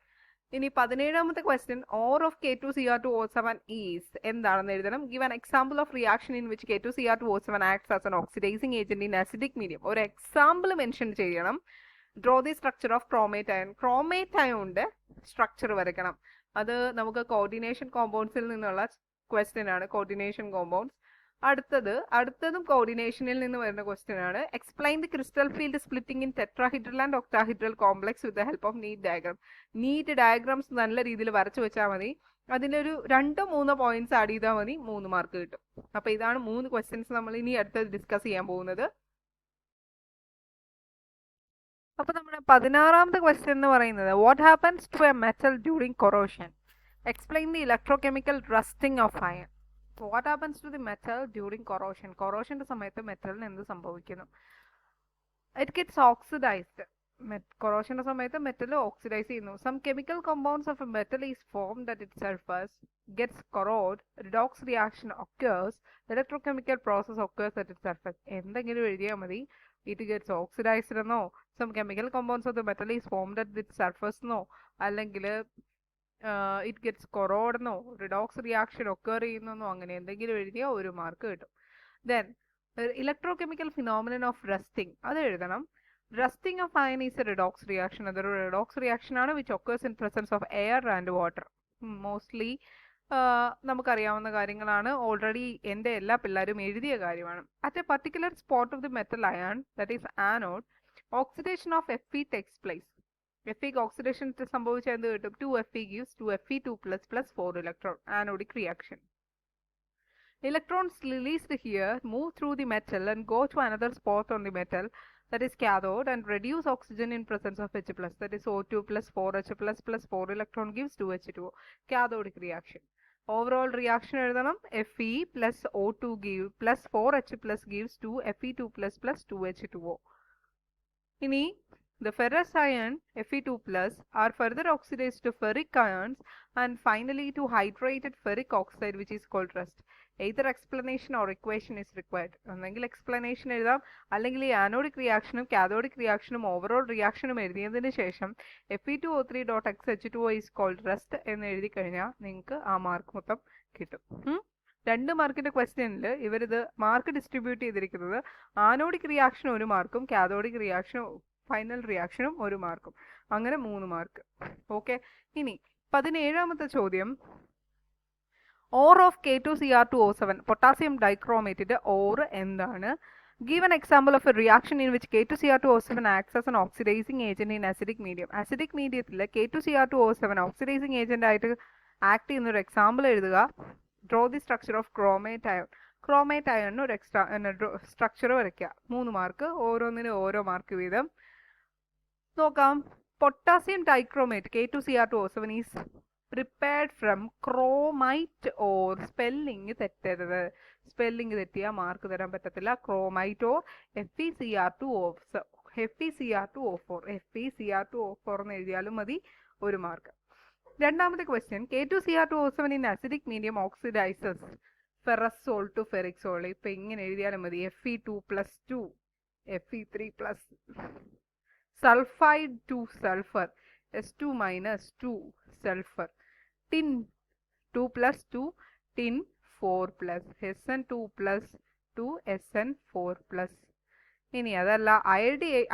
ഇനി 17ാമത്തെ question, ore of K2Cr2O7 is എന്താണെന്ന് എഴുതണം. Give an example of reaction in which K2Cr2O7 acts as an oxidising agent in acidic medium. ഒരു എക്സാമ്പിൾ മെൻഷൻ ചെയ്യണം. Draw the structure of chromate ion. Chromate അയോണിന്റെ സ്ട്രക്ചർ വരയ്ക്കണം. അത് നമുക്ക് coordination കോമ്പൗണ്ട്സിൽ നിന്നുള്ള ക്വസ്റ്റ്യൻ ആണ്. Coordination compounds. അടുത്തതും കോർഡിനേഷനിൽ നിന്ന് വരുന്ന ക്വസ്റ്റ്യൻ ആണ്. Explain the crystal field splitting in tetrahedral and octahedral complex with the help of neat diagram. Neat diagrams നല്ല രീതിയിൽ വരച്ചു വെച്ചാൽ മതി. അതിലൊരു 2-3 പോയിന്റ്സ് ആഡ് ചെയ്താൽ മതി, 3 മാർക്ക് കിട്ടും. അപ്പൊ ഇതാണ് 3 ക്വസ്റ്റ്യൻസ് നമ്മൾ ഇനി അടുത്ത് ഡിസ്കസ് ചെയ്യാൻ പോകുന്നത്. അപ്പോൾ നമ്മുടെ 16ാമത്തെ ക്വസ്റ്റ്യൻ എന്ന് പറയുന്നത് what happens to a metal during corrosion? Explain the electrochemical rusting of iron. What happens to the metal during corrosion? കൊറോഷന്റെ സമയത്ത് മെറ്റലിന് എന്ത് സംഭവിക്കുന്നു? It gets oxidised. കൊറോഷന്റെ സമയത്ത് മെറ്റൽ ഓക്സിഡൈസ് ചെയ്യുന്നു. Some chemical compounds of a metal is formed at it surface, gets corrode, redox reaction occurs, electrochemical process occurs at it surface. എന്തെങ്കിലും എഴുതിയാൽ മതി. ഇറ്റ് ഗെറ്റ്സ് ഓക്സിഡൈസ്ഡ് എന്നോ some chemical compounds of the metal is formed at it surface എന്നോ അല്ലെങ്കിൽ it gets choroid എന്നോ redox reaction ഒക്കേർ ചെയ്യുന്നോ അങ്ങനെ എന്തെങ്കിലും എഴുതിയാൽ ഒരു മാർക്ക് കിട്ടും. Then electrochemical phenomenon of rusting അത് എഴുതണം. Rusting of iron is a redox reaction. അതൊരു redox reaction ആണ് which occurs in presence of air and water. Mostly നമുക്കറിയാവുന്ന കാര്യങ്ങളാണ്. ഓൾറെഡി എൻ്റെ എല്ലാ പിള്ളേരും എഴുതിയ കാര്യമാണ്. At a particular spot of the metal ion, that is anode, oxidation of Fe takes place. Fe oxidation സംഭവിച്ചാൽ എന്ത് കിട്ടും? 2Fe gives 2Fe2 plus 4 electron. Anodic reaction. Electrons released here move through the metal and go to another spot on the metal, that is cathode, and reduce oxygen in presence of H+, that is O2 plus 4H plus 4 electron gives 2H2O. Cathodic reaction. Overall reaction എഴുതണം. Fe plus O2 give plus 4H plus gives 2 Fe2 plus 2H2O. ഇനി the ferrous ion Fe2 plus are further oxidized to ferric ions and finally to hydrated ferric oxide, which is called rust. Either explanation or equation is required. ഒന്നെങ്കിൽ explanation എഴുതാം, അല്ലെങ്കിൽ ഈ anodic റിയാക്ഷനും cathodic റിയാക്ഷനും overall റിയാക്ഷനും എഴുതിയതിന് ശേഷം Fe2O3.X H2O is called rust എന്ന് എഴുതി കഴിഞ്ഞാൽ നിങ്ങൾക്ക് ആ മാർക്ക് മൊത്തം കിട്ടും. 2 മാർക്കിന്റെ ക്വസ്റ്റ്യനിൽ ഇവരിത് മാർക്ക് ഡിസ്ട്രിബ്യൂട്ട് ചെയ്തിരിക്കുന്നത് ആനോഡിക് റിയാക്ഷൻ 1 മാർക്കും കാഥോഡിക് റിയാക്ഷനും ഫൈനൽ റിയാക്ഷനും 1 മാർക്കും, അങ്ങനെ 3 മാർക്ക്. ഓക്കെ. ഇനി 17ാമത്തെ ചോദ്യം, ഓർ ഓഫ് K2Cr2O7 പൊട്ടാസ്യം ഡൈക്രോമേറ്റിന്റെ ഓർ എന്താണ്? Give an example of a reaction in which K2Cr2O7 acts as an oxidizing agent in acidic medium. Acidic mediumത്തിൽ K2Cr2O7 oxidizing agent ആയിട്ട് act ചെയ്യുന്ന ഒരു എക്സാമ്പിൾ എഴുതുക. Draw the structure of chromate ion. Chromate ion ഒരു extra structure വരയ്ക്കുക. 3 mark, ഓരോന്നിനും ഓരോ mark വീതം. നോക്കാം. Potassium dichromate K2Cr2O7 is prepared from chromite ore. Spelling തെറ്റരുത്. സ്പെല്ലിംഗ് തെറ്റിയാൽ മാർക്ക് തരാൻ പറ്റത്തില്ല. ക്രോമൈറ്റ് ഓർ FeCr2O4 FeCr2O4 എന്ന് എഴുതിയാലും മതി, 1 മാർക്ക്. 2ാമത്തെ question, K2Cr2O7 in acidic medium oxidizes ferrous salt to ferric salt. ഇപ്പൊ ഇങ്ങനെ എഴുതിയാലും മതി. Fe2 plus 2 Fe3 plus sulfide to sulfur S2 minus 2 sulfur. Tin 2 plus 2 tin 4 plus SN2 plus 2 SN4 plus. ഇനി അതല്ല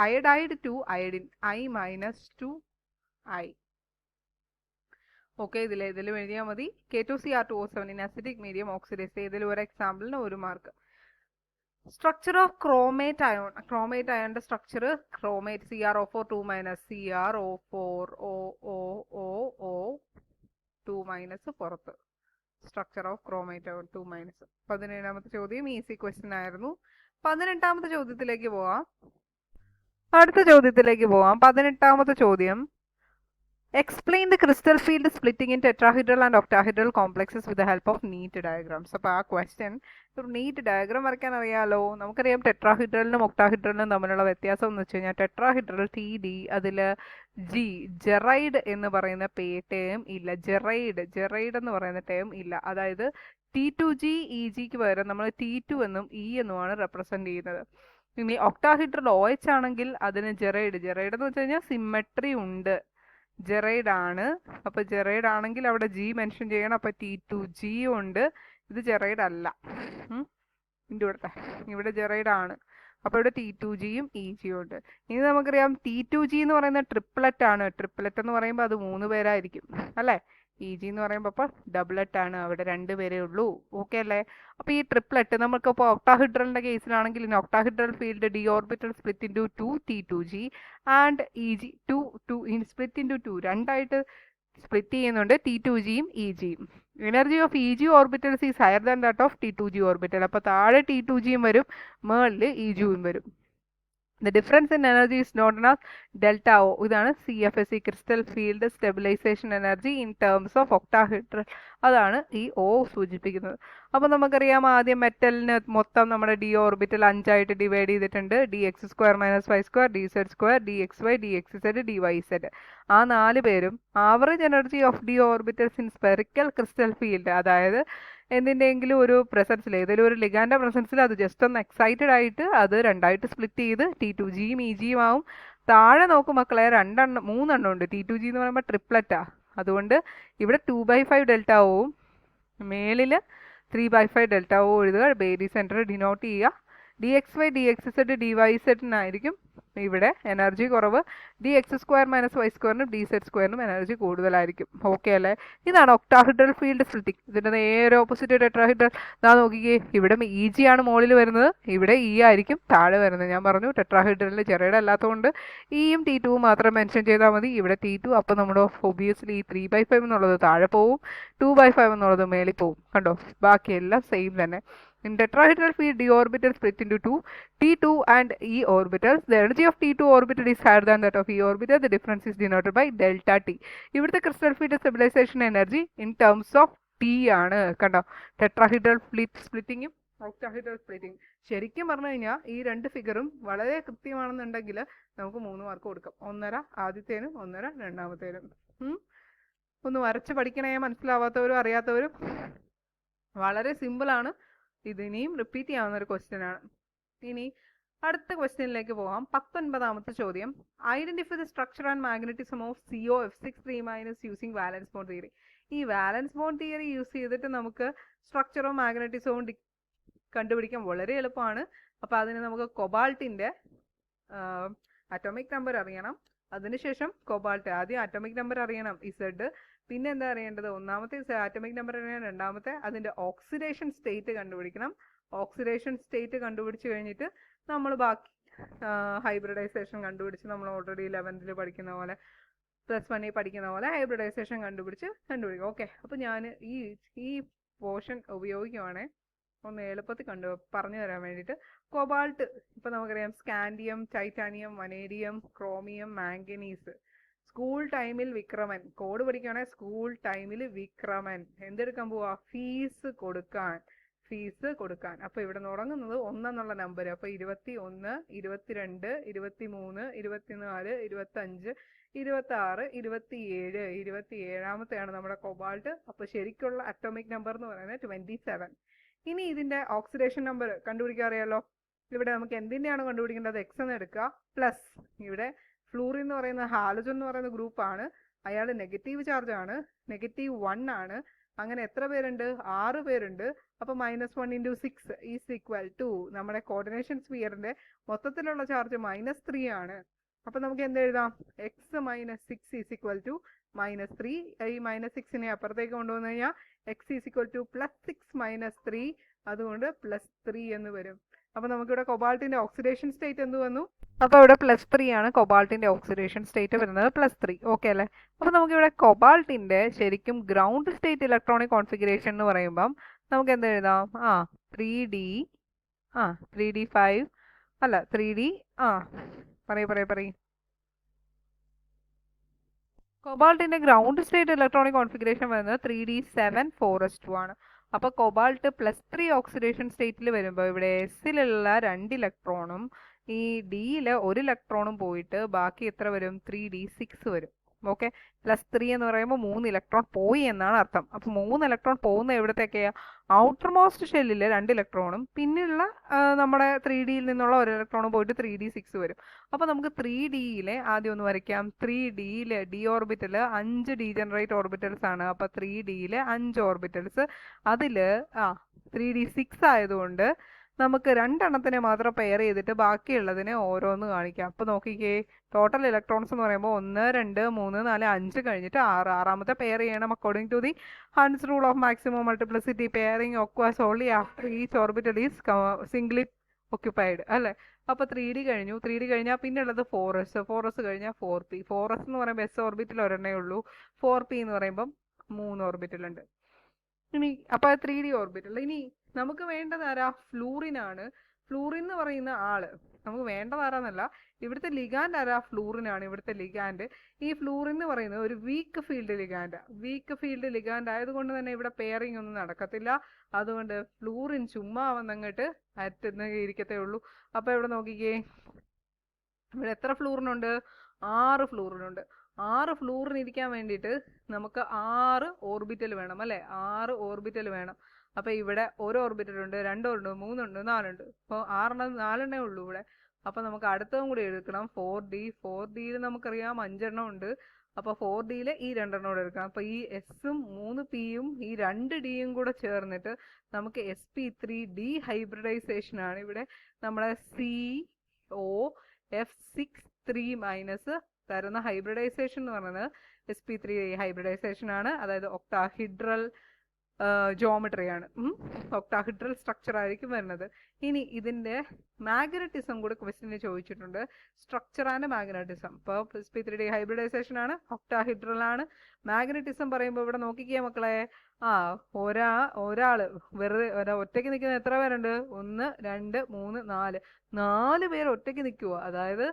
iodide to iodine I minus 2 I. Okay. ഇതിൽ എഴുതിയാൽ മതി. K2Cr2O7 in acidic medium oxidase. ഇതിൽ ഒരു എക്സാമ്പിളിന് 1 mark. Structure of chromate ion. Chromate അയോണിന്റെ structure chromate CrO4 2 minus CrO4 O 2 minus പുറത്ത്. Structure of chromate ion 2 minus. 17ാമത്തെ ചോദ്യം ഈസി ക്വസ്റ്റ്യൻ ആയിരുന്നു. 18ാമത്തെ ചോദ്യത്തിലേക്ക് പോവാം. 18ാമത്തെ ചോദ്യം, explain the crystal field splitting in tetrahedral and octahedral complexes with the help of neat diagrams. അപ്പോൾ ആ ക്വസ്റ്റ്യൻ ഒരു നീറ്റ് ഡയഗ്രാം വരയ്ക്കാൻ അറിയാലോ. നമുക്കറിയാം ടെട്രാഹിഡ്രലിനും ഒക്ടാഹിഡ്രലിനും തമ്മിലുള്ള വ്യത്യാസം എന്ന് വെച്ച് കഴിഞ്ഞാൽ ടെട്രാഹിഡ്രൽ TD, അതിൽ ജെറൈഡ് എന്ന് പറയുന്ന ടേം ഇല്ല. ജെറൈഡ് എന്ന് പറയുന്ന ടേം ഇല്ല. അതായത് T2G EGക്ക് പകരം നമ്മൾ T2 എന്നും E എന്നുമാണ് റെപ്രസെന്റ് ചെയ്യുന്നത്. ഇനി ഒക്ടാഹിഡ്രൽ OH ആണെങ്കിൽ അതിന് ജെറൈഡ് എന്ന് വെച്ച് കഴിഞ്ഞാൽ സിമെട്രി ഉണ്ട്, ജെറൈഡ് ആണ്. അപ്പൊ ജെറൈഡ് ആണെങ്കിൽ അവിടെ G മെൻഷൻ ചെയ്യണം. അപ്പൊ T2G ഉണ്ട്. ഇത് ജെറൈഡ് അല്ല. ഇവിടെ ജെറൈഡ് ആണ്. അപ്പൊ ഇവിടെ T2Gയും EGയും ഉണ്ട്. ഇനി നമുക്കറിയാം T2G എന്ന് പറയുന്ന ട്രിപ്ലറ്റ് ആണ്. ട്രിപ്ലറ്റ് എന്ന് പറയുമ്പോൾ അത് 3 പേരായിരിക്കും അല്ലെ. EG എന്ന് പറയുമ്പോൾ അപ്പോൾ ഡബിളറ്റ് ആണ്. അവിടെ 2 പേരേ ഉള്ളൂ. ഓക്കെ അല്ലേ. അപ്പൊ ഈ ട്രിപ്ലറ്റ് നമുക്കിപ്പോൾ ഒക്ടാഹിഡ്രലിന്റെ കേസിലാണെങ്കിൽ ഇനി octahedral field d orbital split into 2 T2G and EG 2 split into 2 രണ്ടായിട്ട് സ്പ്ലിറ്റ് ചെയ്യുന്നുണ്ട് T2Gയും EGയും. Energy of EG orbitals is higher than that of T2G orbital. അപ്പോൾ താഴെ T2Gയും വരും, മേളിൽ EGയും വരും. The difference in energy is known as delta O. ഇതാണ് CFSE crystal field stabilisation energy in terms of octahedral. അതാണ് ഈ O സൂചിപ്പിക്കുന്നത്. അപ്പോൾ നമുക്കറിയാം ആദ്യം മെറ്റലിന് മൊത്തം നമ്മുടെ ഡി ഓർബിറ്റൽ 5 ആയിട്ട് ഡിവൈഡ് ചെയ്തിട്ടുണ്ട്. dx² - y² dz² dxy dxz dyz. ആ 4 പേരും average energy of D orbitals in spherical crystal field, അതായത് എന്തിൻ്റെയെങ്കിലും ഒരു പ്രസൻസിൽ, ഏതെങ്കിലും ഒരു ലിഗാൻ്റെ പ്രസൻസിൽ അത് ജസ്റ്റ് ഒന്ന് എക്സൈറ്റഡ് ആയിട്ട് അത് രണ്ടായിട്ട് സ്പ്ലിറ്റ് ചെയ്ത് T2 ജിയും ഇജിയും ആവും. താഴെ നോക്കും മക്കളെ, 3 ഉണ്ട്. T2G എന്ന് പറയുമ്പോൾ ട്രിപ്ലറ്റാ. അതുകൊണ്ട് ഇവിടെ 2/5 ഡെൽറ്റ ഓവും മേളിൽ 3/5 ഡെൽറ്റ ഓ എഴുതുക. ബേരി സെൻറ്റർ ഡിനോട്ട് ചെയ്യുക. dxy dxz dyz ഇവിടെ എനർജി കുറവ്. dx² - y² dz² എനർജി കൂടുതലായിരിക്കും. ഓക്കെ അല്ലേ? ഇതാണ് ഒക്ടാഹെഡ്രൽ ഫീൽഡ് സ്പ്ലിറ്റിംഗ്. ഇതിൻ്റെ നേരെ ഓപ്പോസിറ്റ് ടെട്രാഹെഡ്രൽ. ഇതാ നോക്കിക്കേ, ഇവിടെ ഇ ആണ് മുകളിൽ വരുന്നത്, ഇവിടെ ഇ ആയിരിക്കും താഴെ വരുന്നത്. ഞാൻ പറഞ്ഞു ടെട്രാഹെഡ്രലിൽ ചെറിയുടെ അല്ലാത്തതുകൊണ്ട് ഇയും T2 മാത്രം മെൻഷൻ ചെയ്താൽ മതി. ഇവിടെ T2, അപ്പോൾ നമ്മുടെ ഒബിയസ്ലി ഈ 3/5 എന്നുള്ളത് താഴെ പോവും, 2/5 എന്നുള്ളത് മേളിൽ പോവും. കണ്ടോ, ബാക്കിയെല്ലാം സെയിം തന്നെ. In tetrahedral field, d orbital split into two, T2 and E orbitals. The energy of T2 orbital is higher than that of E orbital. The difference is denoted by delta T. ഇവിടുത്തെ crystal field stabilisation energy in terms of T ആണ്. കണ്ടോ, tetrahedral സ്പ്ലിറ്റിങ്ങും octahedral splitting. ശരിക്കും പറഞ്ഞു കഴിഞ്ഞാൽ ഈ രണ്ട് ഫിഗറും വളരെ കൃത്യമാണെന്നുണ്ടെങ്കിൽ നമുക്ക് 3 മാർക്ക് കൊടുക്കാം. 1.5 ആദ്യത്തേനും 1.5 രണ്ടാമത്തേനും. ഒന്ന് വരച്ച് പഠിക്കണേ, മനസ്സിലാവാത്തവരും അറിയാത്തവരും. വളരെ സിമ്പിളാണ്. ഇതിനെയും റിപ്പീറ്റ് ചെയ്യാവുന്ന ഒരു ക്വസ്റ്റ്യൻ ആണ്. ഇനി അടുത്ത ക്വസ്റ്റ്യനിലേക്ക് പോകാം. 19ാമത്തെ ചോദ്യം. Identify the structure and magnetism of COF6 3- using valence bond theory. ഈ വാലൻസ് ബോണ്ട് തിയറി യൂസ് ചെയ്തിട്ട് നമുക്ക് സ്ട്രക്ചറോ മാഗ്നറ്റിസവും കണ്ടുപിടിക്കാൻ വളരെ എളുപ്പമാണ്. അപ്പോൾ അതിന് നമുക്ക് കൊബാൾട്ടിൻ്റെ അറ്റോമിക് നമ്പർ അറിയണം. അതിനുശേഷം കൊബാൾട്ട്, ആദ്യം അറ്റോമിക് നമ്പർ അറിയണം Z, പിന്നെ എന്താ അറിയേണ്ടത്, ഒന്നാമത്തെ ആറ്റോമിക് നമ്പർ അറിയണം, രണ്ടാമത്തെ അതിൻ്റെ ഓക്സിഡേഷൻ സ്റ്റേറ്റ് കണ്ടുപിടിക്കണം. ഓക്സിഡേഷൻ സ്റ്റേറ്റ് കണ്ടുപിടിച്ച് കഴിഞ്ഞിട്ട് നമ്മൾ ബാക്കി ഹൈബ്രിഡൈസേഷൻ കണ്ടുപിടിച്ച്, നമ്മൾ ഓൾറെഡി 11th പഠിക്കുന്ന പോലെ +1 പഠിക്കുന്ന പോലെ ഹൈബ്രിഡൈസേഷൻ കണ്ടുപിടിക്കും. ഓക്കെ, അപ്പോൾ ഞാൻ ഈ പോർഷൻ ഉപയോഗിക്കുവാണേ ഒന്ന് എളുപ്പത്തിൽ പറഞ്ഞു തരാൻ വേണ്ടിയിട്ട്. കൊബാൾട്ട് ഇപ്പം നമുക്കറിയാം, scandium, titanium, vanadium, chromium, manganese. School ടൈമിൽ വിക്രമൻ, കോഡ് പഠിക്കുകയാണെങ്കിൽ സ്കൂൾ ടൈമിൽ വിക്രമൻ എന്തെടുക്കാൻ പോവാ, ഫീസ് കൊടുക്കാൻ. അപ്പോൾ ഇവിടെ തുടങ്ങുന്നത് 1 എന്നുള്ള നമ്പർ. അപ്പോൾ 21, 22, 23, 24, 25, 26, 27. 27ാമത്തെയാണ് നമ്മുടെ കൊബാൾട്ട്. അപ്പോൾ ശരിക്കുള്ള അറ്റോമിക് നമ്പർ എന്ന് പറയുന്നത് 27. ഇനി ഇതിൻ്റെ ഓക്സിഡേഷൻ നമ്പർ കണ്ടുപിടിക്കാൻ അറിയാലോ. ഇവിടെ നമുക്ക് എന്തിൻ്റെയാണ് കണ്ടുപിടിക്കേണ്ടത്, X എന്ന് എടുക്കുക, പ്ലസ് ഇവിടെ ഫ്ലൂറിൻ എന്ന് പറയുന്ന ഹാലജൻ എന്ന് പറയുന്ന ഗ്രൂപ്പാണ്. അയാൾ നെഗറ്റീവ് ചാർജ് ആണ്, -1 ആണ്. അങ്ങനെ എത്ര പേരുണ്ട്, 6 പേരുണ്ട്. അപ്പോൾ -1 × 6 ഈസ് ഈക്വൽ ടു നമ്മുടെ കോർഡിനേഷൻ സ്ഫിയറിന്റെ മൊത്തത്തിലുള്ള ചാർജ് -3 ആണ്. അപ്പോൾ നമുക്ക് എന്ത് എഴുതാം, X - 6 ഈസ് ഈക്വൽ ടു -3. ഈ -6നെ അപ്പുറത്തേക്ക് കൊണ്ടുവന്നു കഴിഞ്ഞാൽ X ഈസ് ഈക്വൽ ടു +6 - 3, അതുകൊണ്ട് +3 എന്ന് വരും. അപ്പോൾ നമുക്കിവിടെ കൊബാൾട്ടിന്റെ ഓക്സിഡേഷൻ സ്റ്റേറ്റ് എന്ത് വന്നു, അപ്പോൾ ഇവിടെ +3 ആണ് കൊബാൾട്ടിന്റെ ഓക്സിഡേഷൻ സ്റ്റേറ്റ് വരുന്നത്, +3. ഓക്കെ അല്ലേ? അപ്പോൾ നമുക്കിവിടെ കൊബാൾട്ടിന്റെ ശരിക്കും ഗ്രൗണ്ട് സ്റ്റേറ്റ് ഇലക്ട്രോണിക് കോൺഫിഗറേഷൻ എന്ന് പറയുമ്പം നമുക്ക് എന്ത് എഴുതാം, 3D5 അല്ല 3D പറയും കൊബാൾട്ടിന്റെ ഗ്രൗണ്ട് സ്റ്റേറ്റ് ഇലക്ട്രോണിക് കോൺഫിഗറേഷൻ വരുന്നത് 3D7 ആണ്. അപ്പോൾ കൊബാൾട്ട് +3 ഓക്സിഡേഷൻ സ്റ്റേറ്റിൽ വരുമ്പോൾ ഇവിടെ എസിലുള്ള 2 ഇലക്ട്രോണും ഈ ഡിയിൽ 1 ഇലക്ട്രോണും പോയിട്ട് ബാക്കി എത്ര വരും, 3D6 വരും. ഓക്കെ, +3 എന്ന് പറയുമ്പോൾ 3 ഇലക്ട്രോൺ പോയി എന്നാണ് അർത്ഥം. അപ്പോൾ 3 ഇലക്ട്രോൺ പോകുന്ന എവിടത്തേക്കെയാ, ഔട്ടർ മോസ്റ്റ് ഷെല്ലിൽ 2 ഇലക്ട്രോണും പിന്നെയുള്ള നമ്മുടെ 3Dയിൽ നിന്നുള്ള 1 ഇലക്ട്രോണും പോയിട്ട് 3D6 വരും. അപ്പോൾ നമുക്ക് 3Dയിലെ ആദ്യം ഒന്ന് വരയ്ക്കാം. 3Dയിൽ ഡി ഓർബിറ്റൽ 5 ഡീജനറേറ്റ് ഓർബിറ്റൽസ് ആണ്. അപ്പോൾ 3Dയിൽ 5 ഓർബിറ്റൽസ്, അതിൽ 3D6 ആയതുകൊണ്ട് നമുക്ക് 2 എണ്ണത്തിനെ മാത്രം പെയർ ചെയ്തിട്ട് ബാക്കിയുള്ളതിനെ ഓരോന്ന് കാണിക്കാം. അപ്പോൾ നോക്കിക്കേ, ടോട്ടൽ ഇലക്ട്രോൺസ് എന്ന് പറയുമ്പോൾ 1, 2, 3, 4, 5 കഴിഞ്ഞിട്ട് 6. 6ാമത്തെ പെയർ ചെയ്യണം according to the Hund's rule of maximum multiplicity. Pairing occurs only after each orbital is singly occupied അല്ലേ. അപ്പോൾ 3D കഴിഞ്ഞു. 3D കഴിഞ്ഞാൽ പിന്നെ ഉള്ളത് 4s. 4s കഴിഞ്ഞാൽ 4p. 4s എന്ന് പറയുമ്പോൾ S ഓർബിറ്റൽ ഒരെണ്ണേ ഉള്ളൂ. 4p എന്ന് പറയുമ്പം 3 ഓർബിറ്റൽ ഉണ്ട്. ഇനി അപ്പോൾ 3D ഓർബിറ്റൽ. ഇനി നമുക്ക് വേണ്ടത് ആരാ, ഫ്ലൂറിൻ ആണ്. ഫ്ലൂറിൻ എന്ന് പറയുന്ന ആള് നമുക്ക് വേണ്ടത് ആരാന്നല്ല, ഇവിടുത്തെ ലിഗാൻഡ് ആരാ? ഫ്ലൂറിനാണ് ഇവിടുത്തെ ലിഗാൻഡ്. ഈ ഫ്ലൂറിൻ എന്ന് പറയുന്നത് ഒരു weak field ligand. Weak field ligand ആയതുകൊണ്ട് തന്നെ ഇവിടെ പെയറിംഗ് ഒന്നും നടക്കത്തില്ല. അതുകൊണ്ട് ഫ്ലൂറിൻ ചുമ്മാ വന്നങ്ങോട്ട് ഇരിക്കത്തേ ഉള്ളൂ. അപ്പൊ ഇവിടെ നോക്കിക്കേ, ഇവിടെ എത്ര ഫ്ലൂറിനുണ്ട്? 6 ഫ്ലൂറിനുണ്ട്. 6 ഫ്ലൂറിന് ഇരിക്കാൻ വേണ്ടിയിട്ട് നമുക്ക് 6 ഓർബിറ്റൽ വേണം അല്ലെ? 6 ഓർബിറ്റൽ വേണം. അപ്പൊ ഇവിടെ ഒരു ഓർബിറ്റൽ ഉണ്ട്, 2 ഉണ്ട്, 3 ഉണ്ട്, 4 ഉണ്ട്. അപ്പോൾ 4 ഉള്ളൂ ഇവിടെ. അപ്പൊ നമുക്ക് അടുത്തതും കൂടി എടുക്കണം. 4D നമുക്കറിയാം 5 എണ്ണം ഉണ്ട്. അപ്പൊ 4Dയിലെ ഈ 2 എണ്ണം കൂടെ എടുക്കണം. അപ്പൊ ഈ എസും 3Pയും ഈ 2Dയും കൂടെ ചേർന്നിട്ട് നമുക്ക് sp3d ഹൈബ്രിഡൈസേഷൻ ആണ് ഇവിടെ നമ്മുടെ COF63- തരുന്ന ഹൈബ്രിഡൈസേഷൻ എന്ന് പറയുന്നത് sp3 ഹൈബ്രിഡൈസേഷൻ ആണ്. അതായത് ഒക്ടാഹിഡ്രൽ ജോമെട്രിയാണ്, ഒക്ടാഹിഡ്രൽ സ്ട്രക്ചർ ആയിരിക്കും വരുന്നത്. ഇനി ഇതിന്റെ മാഗ്നറ്റിസം കൂടെ ക്വസ്റ്റ്യന് ചോദിച്ചിട്ടുണ്ട്, സ്ട്രക്ചർ ആൻഡ് മാഗ്നറ്റിസം. ഇപ്പോൾ sp3d ഹൈബ്രിഡൈസേഷൻ ആണ്, ഒക്ടാഹിഡ്രൽ ആണ്. മാഗ്നറ്റിസം പറയുമ്പോൾ ഇവിടെ നോക്കിക്കേ മക്കളെ, ഒരാള് വെറുതെ ഒറ്റയ്ക്ക് നിൽക്കുന്ന എത്ര പേരുണ്ട്? 1 2 3 4 പേര് ഒറ്റയ്ക്ക് നിൽക്കുക. അതായത്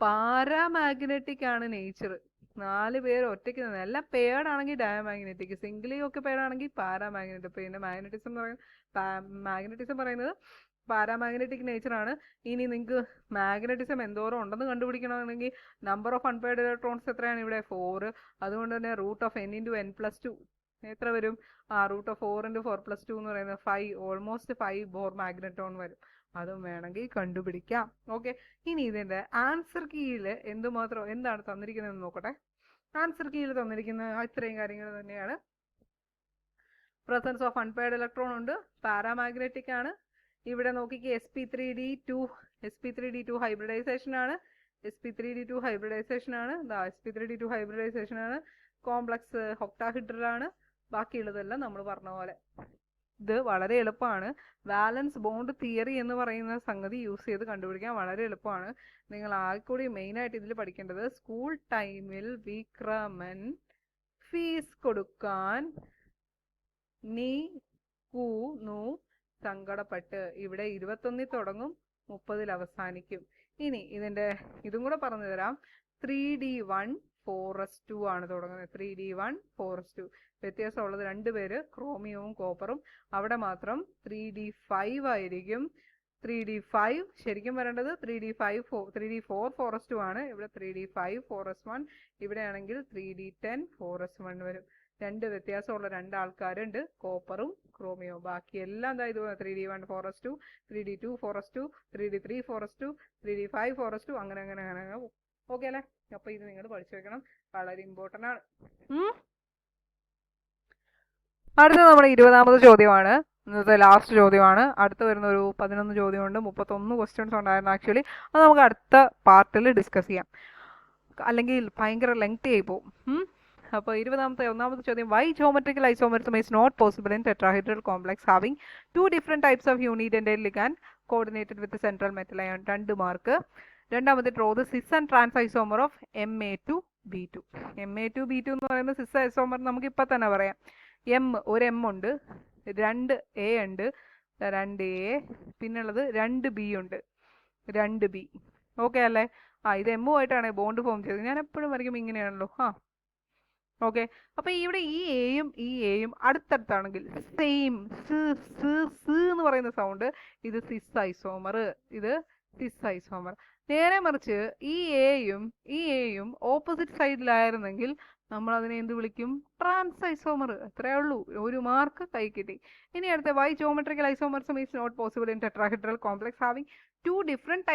പാരാമാഗ്നറ്റിക് ആണ് നേച്ചർ. 4 പേര് ഒറ്റയ്ക്ക് നിന്ന്, എല്ലാം പെയർഡ് ആണെങ്കിൽ ഡയമാഗ്നറ്റിക്, സിംഗിളി ഒക്കെ പെയർഡ് ആണെങ്കിൽ പാരാമാഗ്നറ്റിക്. പിന്നെ മാഗ്നറ്റിസം പറയുന്നത് പാരാമാഗ്നറ്റിക് നേച്ചർ ആണ്. ഇനി നിങ്ങൾക്ക് മാഗ്നറ്റിസം എന്തോരം ഉണ്ടെന്ന് കണ്ടുപിടിക്കണമെങ്കിൽ നമ്പർ ഓഫ് അൺപെയർഡ് ഇലക്ട്രോൺസ് എത്രയാണ് ഇവിടെ? 4. അതുകൊണ്ട് തന്നെ √(n+2) എത്ര വരും? √4 × 4+2 എന്ന് പറയുന്നത് 5, ഓൾമോസ്റ്റ് 5 ബോർ മാഗ്നറ്റോൺ വരും. അതും വേണമെങ്കിൽ കണ്ടുപിടിക്കാം. ഓക്കെ, ഇനി ഇതിന്റെ ആൻസർ കീയിൽ എന്താണ് തന്നിരിക്കുന്നത് നോക്കട്ടെ. ആൻസർ കീയിൽ തന്നിരിക്കുന്ന ഇത്രയും കാര്യങ്ങൾ തന്നെയാണ്. പ്രസൻസ് ഓഫ് അൺപെയർഡ് ഇലക്ട്രോൺ ഉണ്ട്, പാരാമാഗ്നറ്റിക് ആണ്. ഇവിടെ നോക്കിക്ക് sp3d2 ഹൈബ്രിഡൈസേഷൻ ആണ്. sp3d2 ഹൈബ്രിഡൈസേഷൻ ആണ്. sp3d2 ഹൈബ്രിഡൈസേഷൻ ആണ്. കോംപ്ലക്സ് ഒക്ടാഹിഡ്രൽ ആണ്. ബാക്കിയുള്ളതെല്ലാം നമ്മൾ പറഞ്ഞ പോലെ. ഇത് വളരെ എളുപ്പമാണ്. വാലൻസ് ബോണ്ട് തിയറി എന്ന് പറയുന്ന സംഗതി യൂസ് ചെയ്ത് കണ്ടുപിടിക്കാൻ വളരെ എളുപ്പമാണ്. നിങ്ങൾ ആകെക്കൂടി മെയിനായിട്ട് ഇതിൽ പഠിക്കേണ്ടത്, സ്കൂൾ ടൈമിൽ വിക്രമൻ ഫീസ് കൊടുക്കാൻ നീക്കുന്നു സങ്കടപ്പെട്ട്. ഇവിടെ 21 തുടങ്ങും, 30 അവസാനിക്കും. ഇനി ഇതിന്റെ ഇതും കൂടെ പറഞ്ഞു തരാം. 3d1 ആണ് തുടങ്ങുന്നത്. 3d1 വ്യത്യാസമുള്ളത് 2 പേര്, ക്രോമിയവും കോപ്പറും. അവിടെ മാത്രം 3d5 ആയിരിക്കും. 3d5 ശരിക്കും വരേണ്ടത് 3d4 ആണ്. ഇവിടെ 3d5 ഇവിടെയാണെങ്കിൽ 3d10 വരും. 2 വ്യത്യാസമുള്ള 2 ആൾക്കാരുണ്ട്, കോപ്പറും ക്രോമിയവും. ബാക്കിയെല്ലാം ഇത് 3d1 3d2 3d3 3d5 അങ്ങനെ ഓക്കെ അല്ലേ? അപ്പൊ ഇത് നിങ്ങൾ പഠിച്ചു വെക്കണം, വളരെ ഇമ്പോർട്ടന്റ് ആണ്. അടുത്ത നമ്മുടെ 20ാമത് ചോദ്യമാണ്, ഇന്നത്തെ ലാസ്റ്റ് ചോദ്യമാണ്. അടുത്ത് വരുന്ന ഒരു 11 ചോദ്യമുണ്ട്, 31 ക്വസ്റ്റ്യൻസ് ഉണ്ടായിരുന്നു ആക്ച്വലി. അത് നമുക്ക് അടുത്ത പാർട്ടിൽ ഡിസ്കസ് ചെയ്യാം, അല്ലെങ്കിൽ ഭയങ്കര ലെങ്തി ആയി പോകും. അപ്പോൾ 21ാമത്തെ ചോദ്യം, why geometrical isomerism is not possible in tetrahedral complex having 2 different types of unidentate ligand coordinated with central metal ion. 2 mark. രണ്ടാമത്തെ draw the cis and trans isomer of Ma2B2. Ma2B2 എന്ന് പറയുന്നത് സിസ് isomer നമുക്ക് ഇപ്പം തന്നെ പറയാം. ഒരു M ഉണ്ട്, 2 A ഉണ്ട്, 2 A, പിന്നുള്ളത് 2 B ഉണ്ട്, 2 B. ഓക്കെ അല്ലേ? ഇത് എമ്മുമായിട്ടാണ് ബോണ്ട് ഫോം ചെയ്തത്. ഞാൻ എപ്പോഴും വരയ്ക്കും ഇങ്ങനെയാണല്ലോ. ഓക്കെ, അപ്പൊ ഇവിടെ ഈ എയും അടുത്തടുത്താണെങ്കിൽ സെയിം എന്ന് പറയുന്ന സൗണ്ട്, ഇത് സിസ് ഐസോമർ, ഇത് സിസ് ഐസോമർ. നേരെ മറിച്ച് ഈ എയും ഓപ്പോസിറ്റ് സൈഡിലായിരുന്നെങ്കിൽ നമ്മൾ അതിനെ എന്ത് വിളിക്കും? Trans isomer. അത്രേ ഉള്ളൂ, 1 മാർക്ക് കൈ കിട്ടി. ഇനി അടുത്ത, why geometrical isomerism is not possible in tetrahedral complex having 2 different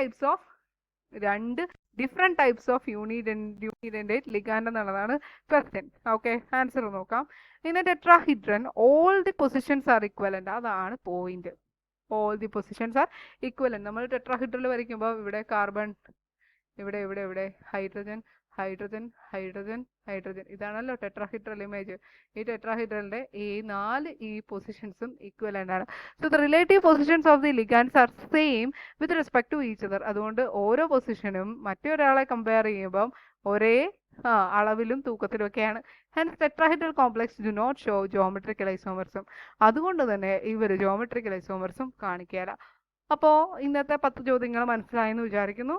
types of unidentate ligand എന്നുള്ളതാണ് ക്വസ്റ്റ്യൻ. ഓക്കെ, ആൻസർ നോക്കാം. In a tetrahedron all the positions are equivalent. അതാണ് point. All the positions are equivalent. നമ്മൾ tetrahedral വരയ്ക്കുമ്പോൾ ഇവിടെ carbon, ഇവിടെ hydrogen, ഇതാണല്ലോ tetrahedral image. ഈ ടെട്രാഹെഡ്രലിന്റെ ഈ 4 പൊസിഷൻസും ഈക്വലന്റ് ആണ്. So the relative positions of the ligands are same with respect to each other. അതുകൊണ്ട് ഓരോ പൊസിഷനും മറ്റൊരാളെ കമ്പയർ ചെയ്യുമ്പോൾ ഒരേ അളവിലും തൂക്കത്തിലും ഒക്കെയാണ്. Hence tetrahedral complex do not show geometrical isomerism. അതുകൊണ്ട് തന്നെ ഇവർ ജോമെട്രിക്കൽ ഐസോമറിസം കാണിക്കാല. അപ്പോൾ ഇന്നത്തെ 10 ചോദ്യങ്ങൾ മനസ്സിലായെന്ന് വിചാരിക്കുന്നു.